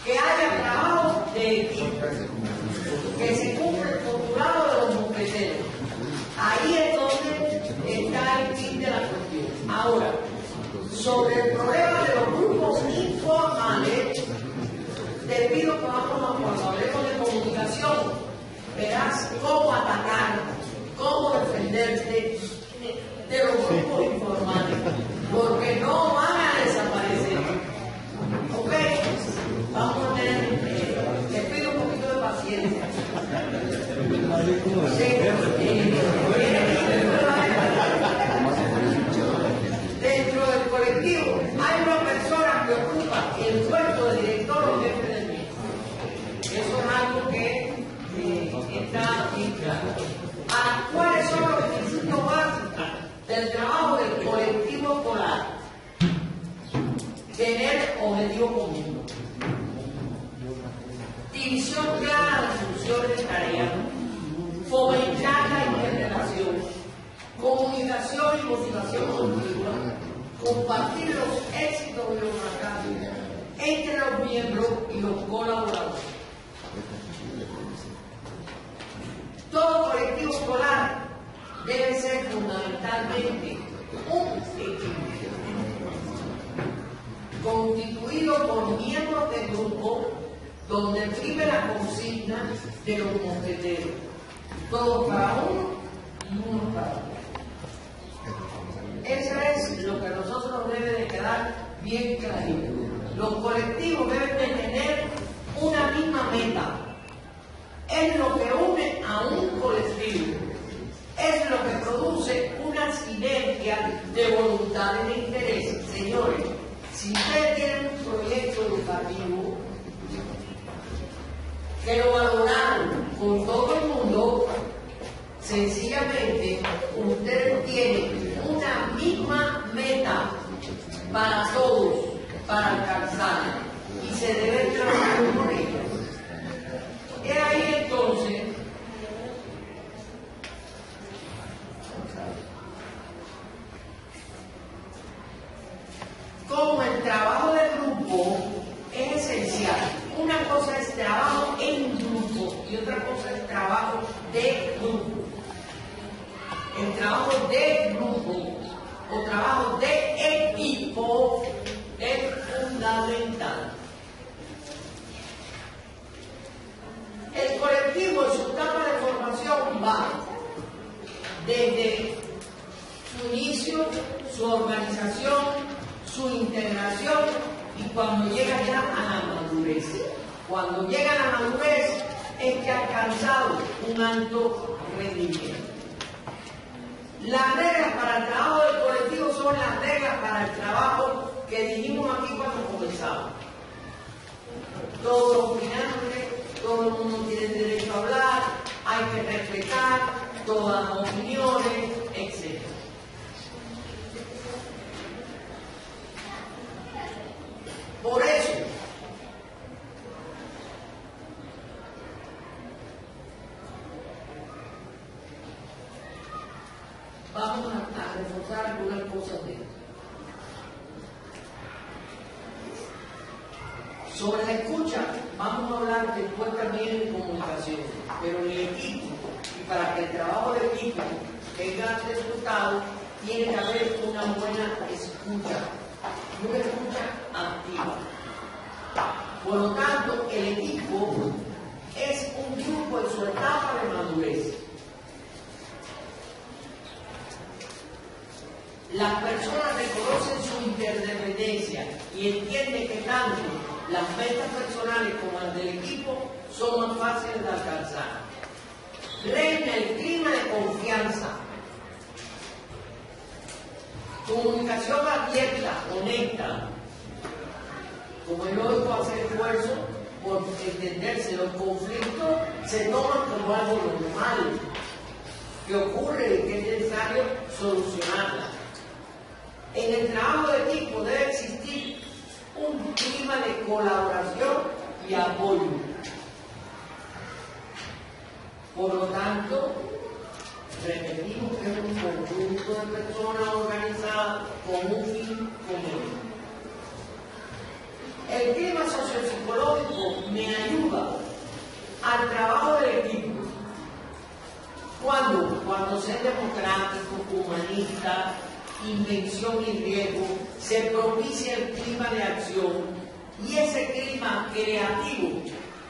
Que haya trabajo de equipo, que se cumpla el postulado de los mosqueteros. Ahí es donde está el fin de la cuestión. Ahora, sobre el problema de los grupos informales, te pido que cuando hablemos de comunicación, verás cómo atacar, cómo defender. de los grupos informales, porque no van a desaparecer. ¿Ok? Vamos a tener, les pido un poquito de paciencia. Dentro del colectivo hay una persona que ocupa el puesto de director o jefe del mismo. Eso es algo que está bien claro. ¿Cuáles son los requisitos básicos del trabajo del colectivo escolar? Tener objetivo común, división clara de funciones y tareas, fomentar la interrelación, comunicación y motivación continua, compartir los éxitos y los fracasos entre los miembros y los colaboradores. Todo colectivo escolar debe ser fundamentalmente un equipo constituido por miembros del grupo donde prime la consigna de los mosqueteros, todos para uno y uno para otro. Eso es lo que a nosotros nos debe de quedar bien clarito. Los colectivos deben de tener una misma meta. Es lo que une a un colectivo. Es lo que produce una sinergia de voluntades e intereses. Señores, si ustedes tienen un proyecto educativo que lo valoraron con todo el mundo, sencillamente ustedes tienen una misma meta para todos, para alcanzar, y se debe trabajar con ellos. Es ahí entonces como el trabajo de grupo es esencial. Una cosa es trabajo en grupo y otra cosa es trabajo de grupo. El trabajo de grupo o trabajo de equipo es fundamental. El colectivo en su etapa de formación va desde su inicio, su organización, su integración y cuando llega ya a la madurez. Cuando llega a la madurez es que ha alcanzado un alto rendimiento. Las reglas para el trabajo del colectivo son las reglas para el trabajo que dijimos aquí cuando comenzamos. Todos opinantes, todo el mundo tiene derecho a hablar, hay que respetar todas las opiniones, etc. Por eso, vamos a reforzar algunas cosas de esto. Sobre la escucha, vamos a hablar después también de comunicación, pero en el equipo, y para que el trabajo de equipo tenga resultado, tiene que haber una buena escucha activa. Por lo tanto, el equipo es un grupo en su etapa de madurez. Las personas reconocen su interdependencia y entienden que tanto las metas personales como las del equipo son más fáciles de alcanzar. Reina el clima de confianza. Comunicación abierta, honesta. Como es lógico hacer esfuerzo por entenderse, los conflictos se toman como algo normal que ocurre y que es necesario solucionarla. En el trabajo de equipo debe existir un clima de colaboración y apoyo. Por lo tanto, repetimos que es un conjunto de personas organizadas con un fin común. El clima sociopsicológico me ayuda al trabajo del equipo. Cuando sea democrático, humanista, invención y riesgo, se propicia el clima de acción y ese clima creativo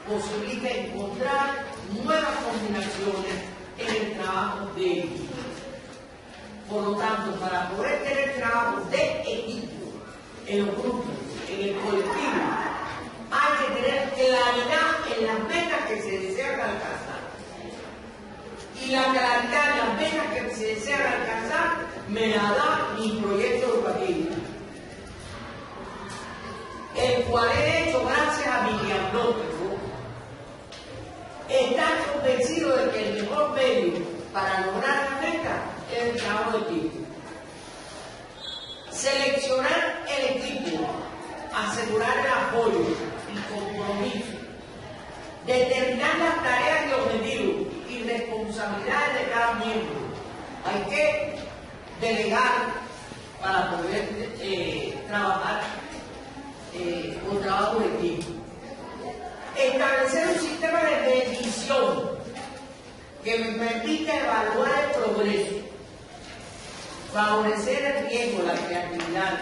posibilita encontrar nuevas combinaciones en el trabajo de equipo. Por lo tanto, para poder tener trabajo de equipo en los grupos, en el colectivo, hay que tener claridad en las metas que se desean alcanzar. Y la claridad en las metas que se desean alcanzar me la da mi proyecto educativo, el cual he hecho gracias a mi diagnóstico. Estar convencido de que el mejor medio para lograr la meta es el trabajo de equipo. Seleccionar el equipo, asegurar el apoyo y compromiso, determinar las tareas y objetivos y responsabilidades de cada miembro. Hay que delegar para poder trabajar con trabajo de equipo. Establecer un sistema de medición que me permita evaluar el progreso, favorecer el riesgo, la creatividad,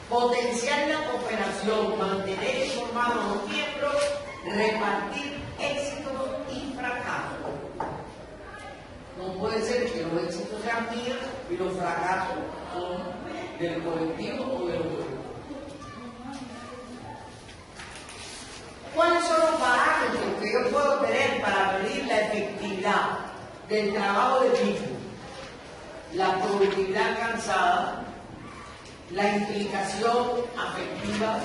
potenciar la cooperación, mantener informados a los miembros, repartir éxitos y fracasos. No puede ser que los éxitos sean míos y los fracasos son del colectivo o de los grupos. ¿Cuáles son los parámetros que yo puedo tener para medir la efectividad del trabajo de equipo? La productividad alcanzada, la implicación afectiva,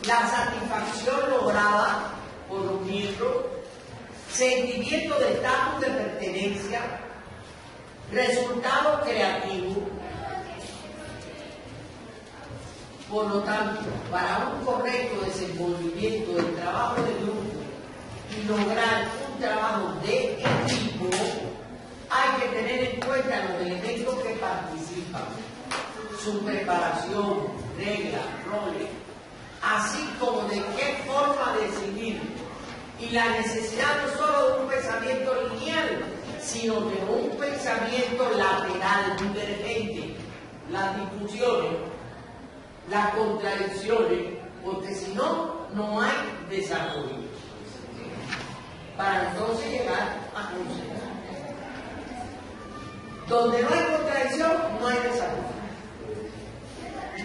la satisfacción lograda por los miembros, sentimiento de estatus de pertenencia, resultados creativos. Por lo tanto, para un correcto desenvolvimiento del trabajo de grupo y lograr un trabajo de equipo, hay que tener en cuenta los elementos que participan, su preparación, reglas, roles, así como de qué forma decidir, y la necesidad no solo de un pensamiento lineal, sino de un pensamiento lateral, divergente, las discusiones, las contradicciones, porque si no, no hay desarrollo para entonces llegar a consenso. Donde no hay contradicción, no hay desarrollo,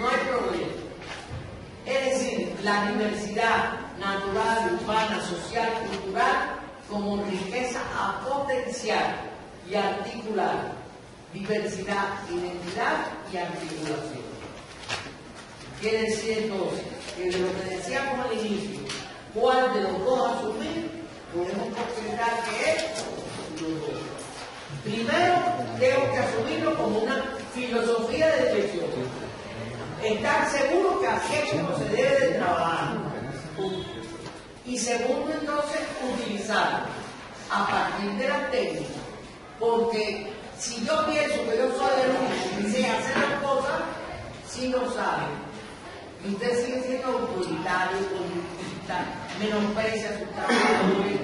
no hay problema. Es decir, la diversidad natural, urbana, social, cultural, como riqueza a potenciar y articular. Diversidad, identidad y articulación. Quiere decir entonces que de lo que decíamos al inicio, ¿cuál de los dos asumir? Podemos considerar que es los dos. Primero, tengo que asumirlo como una filosofía de dirección. Estar seguro que así es como se debe de trabajar. Y segundo, entonces, utilizarlo a partir de la técnica. Porque si yo pienso que yo soy el único y sé hacer las cosas, si no sabe, y usted sigue siendo autoritario, conductista, menosprecia a sus trabajadores,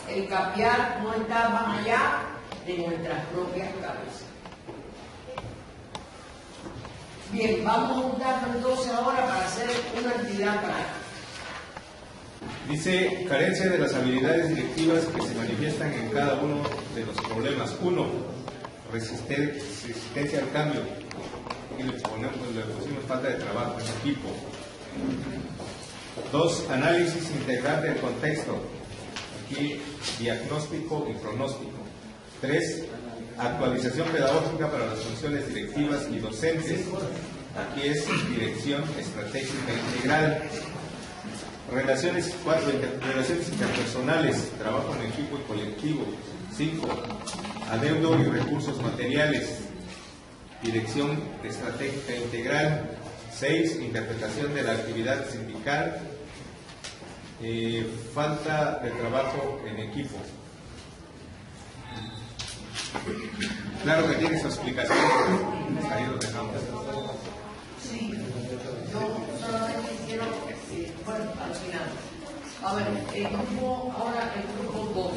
el cambiar no está más allá de nuestras propias cabezas. Bien, vamos a juntarnos entonces ahora para hacer una actividad práctica. Dice, carencia de las habilidades directivas que se manifiestan en cada uno de los problemas. 1. Resistencia al cambio. Aquí le pusimos falta de trabajo en equipo. 2. Análisis integral del contexto. Aquí, diagnóstico y pronóstico. 3. Actualización pedagógica para las funciones directivas y docentes. Aquí es dirección estratégica integral. 4. Relaciones interpersonales, trabajo en equipo y colectivo. 5. Adeudo y recursos materiales, dirección estratégica integral. 6. Interpretación de la actividad sindical. Falta de trabajo en equipo. Claro que tiene su explicación, ahí lo dejamos. Sí, yo solamente quiero, bueno, al final. A ver, ahora el grupo 2.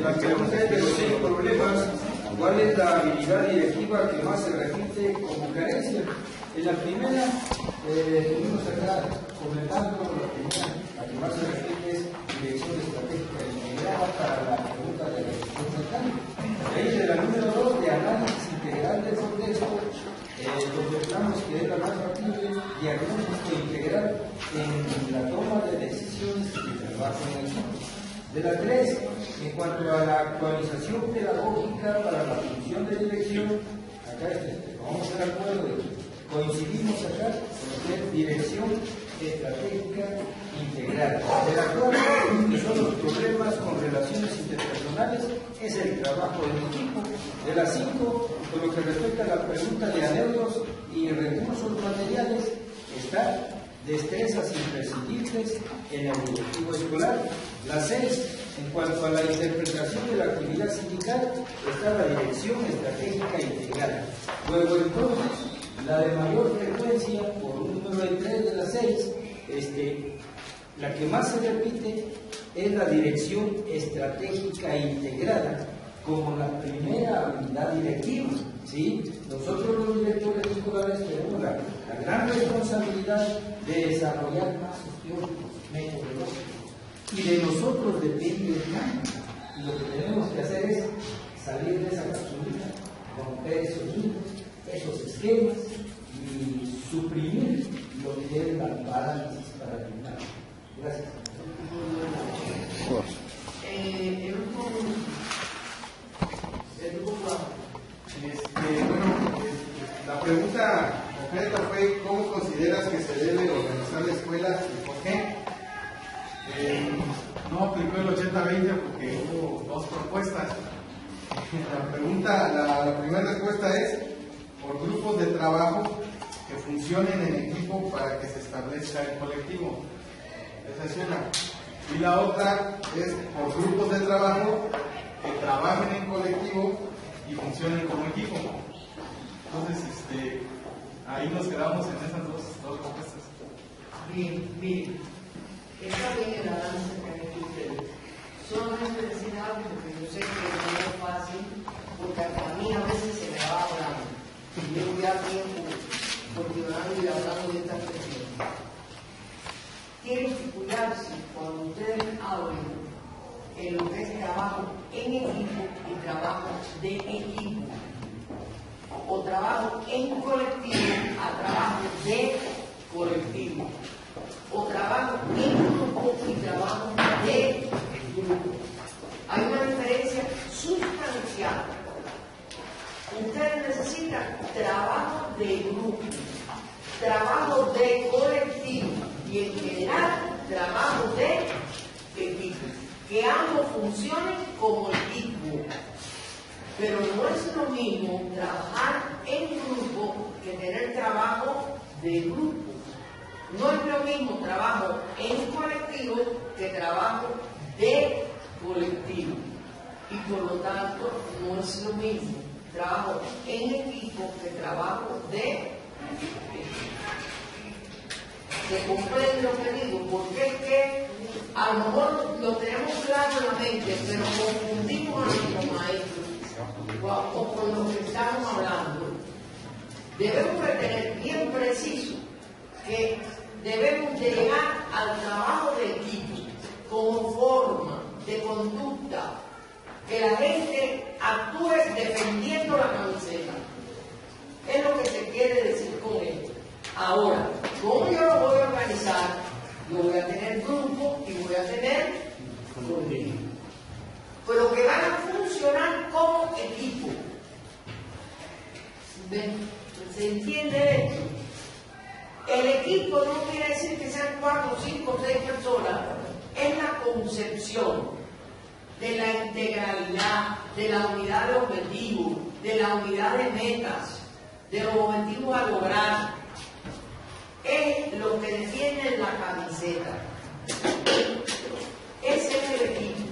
La pregunta es de los 6 problemas, ¿cuál es la habilidad directiva que más se repite como carencia? En la primera, estuvimos acá comentando la que más se repite es trabajo en equipo. De la 3, en cuanto a la actualización pedagógica para la función de dirección, acá vamos a estar de acuerdo, coincidimos acá con lo que es dirección estratégica integral. De la 4, que son los problemas con relaciones interpersonales, es el trabajo en equipo. De la 5, con lo que respecta a la pregunta de anhelos y recursos materiales, está destrezas imprescindibles en el directivo escolar. La 6, en cuanto a la interpretación de la actividad sindical, está la dirección estratégica integral. Luego entonces, la de mayor frecuencia, por un número de 3 de las 6, la que más se repite es la dirección estratégica integrada como la primera habilidad directiva. ¿Sí? Nosotros los directores escolares tenemos la gran responsabilidad de desarrollar pasos teóricos, metodológicos, y de nosotros depende el cambio. Y lo que tenemos que hacer es salir de esa capsulita, romper esos mitos, esos esquemas y suprimir lo que es la parálisis paradigmática. Gracias. La pregunta concreta fue ¿cómo consideras que se debe organizar la escuela y por qué? No aplicó el 80-20 porque hubo dos propuestas. La primera respuesta es por grupos de trabajo que funcionen en equipo para que se establezca el colectivo. Esa es una. Y la otra es por grupos de trabajo que trabajen en colectivo y funcionen como equipo. Entonces, ahí nos quedamos en esas dos propuestas. Bien, bien. Está bien el avance que han hecho ustedes. Solamente decir algo porque yo sé que no es fácil, porque a mí a veces se me va hablando. Y llevo ya tiempo continuando y hablando de esta cuestión. Tienen que cuidarse cuando ustedes hablen en lo que es trabajo en equipo y trabajo de equipo, o trabajo en colectivo a trabajo de colectivo, o trabajo en grupo y trabajo de grupo. Hay una diferencia sustancial. Ustedes necesitan trabajo de grupo, trabajo de colectivo y en general trabajo de equipo. Que ambos funcionen como equipo. Pero no es lo mismo trabajar en grupo que tener trabajo de grupo. No es lo mismo trabajo en colectivo que trabajo de colectivo. Y por lo tanto no es lo mismo trabajo en equipo que trabajo de equipo. ¿Se comprende lo que digo? Porque es que a lo mejor lo tenemos claro en la mente, pero confundimos a nuestros maestros o con lo que estamos hablando. Debemos de tener bien preciso que debemos de llegar al trabajo de equipo como forma de conducta, que la gente actúe defendiendo la camiseta. Es lo que se quiere decir con esto. Ahora, ¿cómo yo lo voy a organizar? Yo voy a tener grupo y voy a tener colectivo, pero que van a funcionar como equipo. ¿Se entiende esto? El equipo no quiere decir que sean 4, 5, 6 personas. Es la concepción de la integralidad, de la unidad de objetivos, de la unidad de metas, de los objetivos a lograr. Es lo que defiende la camiseta. Ese es el equipo.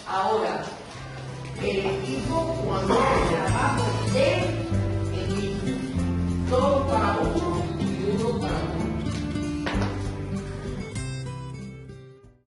Ahora, el equipo cuando